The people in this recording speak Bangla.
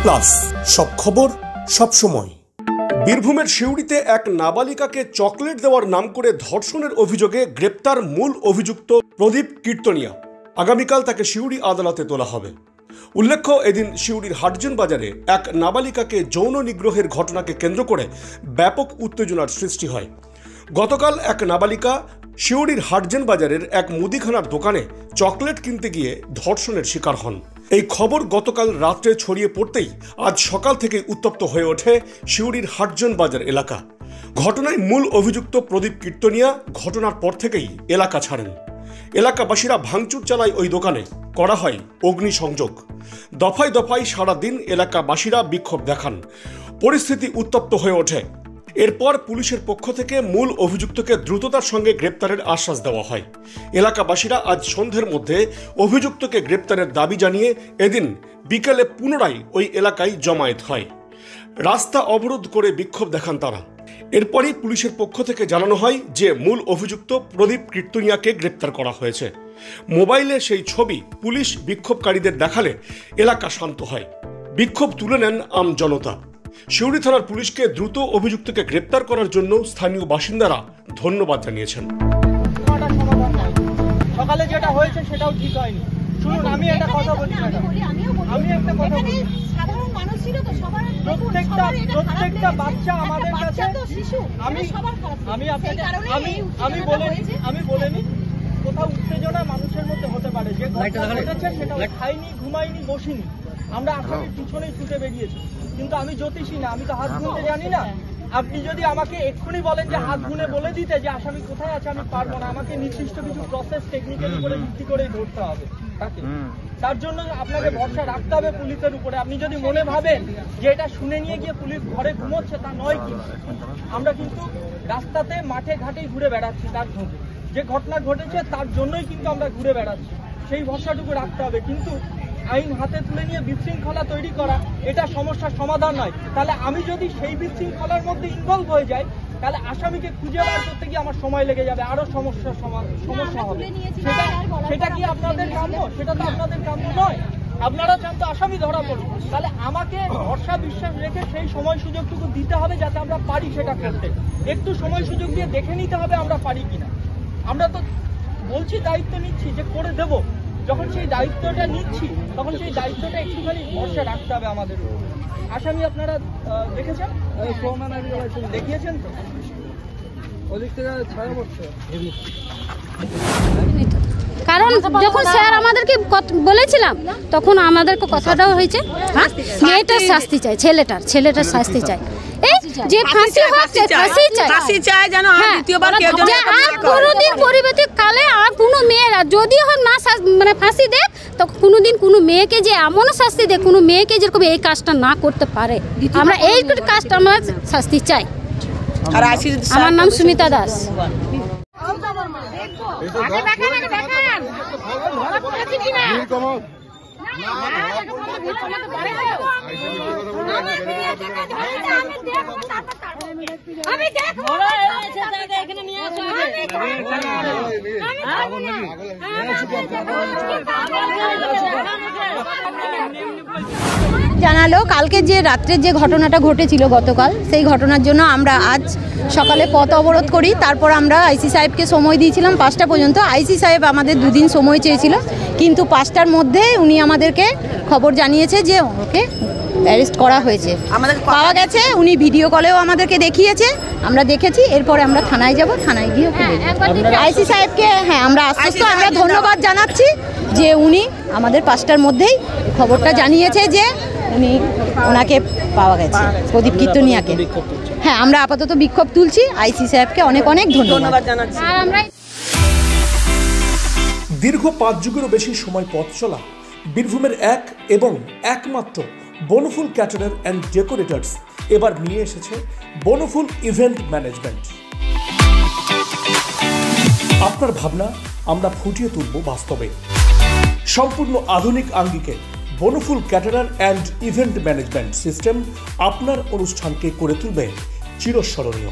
প্লাস সব খবর সব সময়। বীরভূমের সিউড়িতে এক নাবালিকাকে চকলেট দেওয়ার নাম করে ধর্ষণের অভিযোগে গ্রেপ্তার মূল অভিযুক্ত প্রদীপ কীর্তনিয়া। আগামীকাল তাকে সিউড়ি আদালতে তোলা হবে। উল্লেখ্য, এদিন সিউড়ির হাটজন বাজারে এক নাবালিকাকে যৌন নিগ্রহের ঘটনাকে কেন্দ্র করে ব্যাপক উত্তেজনার সৃষ্টি হয়। গতকাল এক নাবালিকা সিউড়ির হাটজন বাজারের এক মুদিখানার দোকানে চকলেট কিনতে গিয়ে ধর্ষণের শিকার হন। এই খবর গতকাল রাত্রে ছড়িয়ে পড়তেই আজ সকাল থেকে উত্তপ্ত হয়ে ওঠে সিউড়ির হাটজন বাজার এলাকা। ঘটনায় মূল অভিযুক্ত প্রদীপ কীর্তনিয়া ঘটনার পর থেকেই এলাকা ছাড়েন। এলাকাবাসীরা ভাঙচুর চালায় ওই দোকানে, করা হয় অগ্নিসংযোগ। দফায় দফায় সারাদিন এলাকাবাসীরা বিক্ষোভ দেখান। পরিস্থিতি উত্তপ্ত হয়ে ওঠে। এরপর পুলিশের পক্ষ থেকে মূল অভিযুক্তকে দ্রুততার সঙ্গে গ্রেপ্তারের আশ্বাস দেওয়া হয়। এলাকাবাসীরা আজ সন্ধ্যের মধ্যে অভিযুক্তকে গ্রেপ্তারের দাবি জানিয়ে এদিন বিকেলে পুনরায় ওই এলাকায় জমায়েত হয়। রাস্তা অবরোধ করে বিক্ষোভ দেখান তারা। এরপরই পুলিশের পক্ষ থেকে জানানো হয় যে মূল অভিযুক্ত প্রদীপ কীর্তনিয়াকে গ্রেপ্তার করা হয়েছে। মোবাইলে সেই ছবি পুলিশ বিক্ষোভকারীদের দেখালে এলাকা শান্ত হয়। বিক্ষোভ তুলে নেন আম জনতা। সিউড়ি থানার পুলিশকে দ্রুত অভিযুক্তকে গ্রেপ্তার করার জন্য স্থানীয় বাসিন্দারা ধন্যবাদ জানিয়েছেন। সকালে যেটা হয়েছে সেটাও ঠিক হয়নি। শুনুন, আমি একটা কথা বলি, সাধারণ মানুষেরও তো সবার প্রত্যেকটা বাচ্চা আমাদের কাছে, আমি বলিনি কোথাও উত্তেজনা মানুষের মধ্যে হতে পারে। যে ঘটেছে সেটা খাইনি, ঘুমাইনি, বসিনি, আমরা আসামির পিছনেই ছুটে বেরিয়েছি। কিন্তু আমি জ্যোতিষী না, আমি তো হাত গুনতে জানি না। আপনি যদি আমাকে এক্ষুনি বলেন যে হাত গুনে বলে দিতে যে আসামি কোথায় আছে, আমি পারবো না। আমাকে নির্দিষ্ট কিছু প্রসেস টেকনিক্যাল উপরে ভিত্তি করেই ধরতে হবে তাকে। তার জন্য আপনাকে ভরসা রাখতে হবে পুলিশের উপরে। আপনি যদি মনে ভাবেন যে এটা শুনে নিয়ে গিয়ে পুলিশ ঘরে ঘুমোচ্ছে, তা নয়। কি আমরা কিন্তু রাস্তাতে মাঠে ঘাটেই ঘুরে বেড়াচ্ছি, তার যে ঘটনা ঘটেছে তার জন্যই কিন্তু আমরা ঘুরে বেড়াচ্ছি। সেই ভরসাটুকু রাখতে হবে। কিন্তু আইন হাতে তুলে নিয়ে বিশৃঙ্খলা তৈরি করা এটা সমস্যার সমাধান নয়। তাহলে আমি যদি সেই বিশৃঙ্খলার মধ্যে ইনভলভ হয়ে যাই, তাহলে আসামিকে খুঁজে বার করতে গিয়ে আমার সময় লেগে যাবে, আরো সমস্যা হবে। সেটা কি আপনাদের কাম্য? সেটা তো আপনাদের কাম্য নয়। আপনারা চান তো আসামি ধরা পড়ুন। তাহলে আমাকে ভরসা বিশ্বাস রেখে সেই সময় সুযোগটুকু দিতে হবে যাতে আমরা পারি সেটা করতে। একটু সময় সুযোগ দিয়ে দেখে নিতে হবে আমরা পারি কিনা। আমরা তো বলছি দায়িত্ব নিচ্ছি যে করে দেব। যখন সেই দায়িত্বটা নিচ্ছি তখন সেই দায়িত্বটা একটুখানি ভরসা রাখতে হবে আমাদের উপর। আসামি আপনারা দেখেছেন, দেখিয়েছেন তো, ওদিক থেকে ছাড়া পড়ছে। কারণ যখন স্যার আমাদেরকে বলেছিলাম তখন আমাদেরকে কথাটাও হয়েছে, হ্যাঁ মেয়েটার শাস্তি চাই, ছেলেটার শাস্তি চাই। এই যে ফাঁসি হচ্ছে, ফাঁসি চাই যেন আর কোনোদিন পরিবর্তিত কালে আর কোনো মেয়েরা যদি হোক না মানে ফাঁসি দেখ, তো কোনোদিন কোনো মেয়েকে যে এমন শাস্তি দেয়, কোনো মেয়েকে যেরকম এই কাজটা না করতে পারে। আমরা এই কাজটা আমরা শাস্তি চাই। আমার নাম সুমিতা দাস। জানালো কালকে যে রাত্রে যে ঘটনাটা ঘটেছিল গতকাল, সেই ঘটনার জন্য আমরা আজ সকালে পথ অবরোধ করি। তারপর আমরা আইসি সাহেবকে সময় দিয়েছিলাম 5টা পর্যন্ত। আইসি সাহেব আমাদের 2 দিন সময় চেয়েছিল, কিন্তু 5টার মধ্যে উনি আমাদেরকে খবর জানিয়েছে যে ওকে অ্যারেস্ট করা হয়েছে, পাওয়া গেছে। উনি ভিডিও কলেও আমাদেরকে দেখিয়েছে, আমরা দেখেছি। এরপরে আমরা থানায় যাব, থানায় গিয়ে আইসি সাহেবকে আমরা আশ্বস্ত, আমরা ধন্যবাদ জানাচ্ছি যে উনি আমাদের 5টার মধ্যেই খবরটা জানিয়েছে যে ওনাকে পাওয়া গেছে, প্রদীপ কীর্তনিয়াকে। হ্যাঁ, আমরা আপাতত বিক্ষোভ তুলছি। আইসি সাহেবকে অনেক অনেক ধন্যবাদ জানাচ্ছি। দীর্ঘ 5 যুগেরও বেশি সময় পথ চলা বীরভূমের এক এবং একমাত্র বনফুল ক্যাটারার অ্যান্ড ডেকোরেটরস এবার নিয়ে এসেছে বনফুল ইভেন্ট ম্যানেজমেন্ট। আপনার ভাবনা আমরা ফুটিয়ে তুলব বাস্তবে। সম্পূর্ণ আধুনিক আঙ্গিকে Bonoful caterer and event management system আপনার অনুষ্ঠানকে করে তুলবে চিরস্মরণীয়।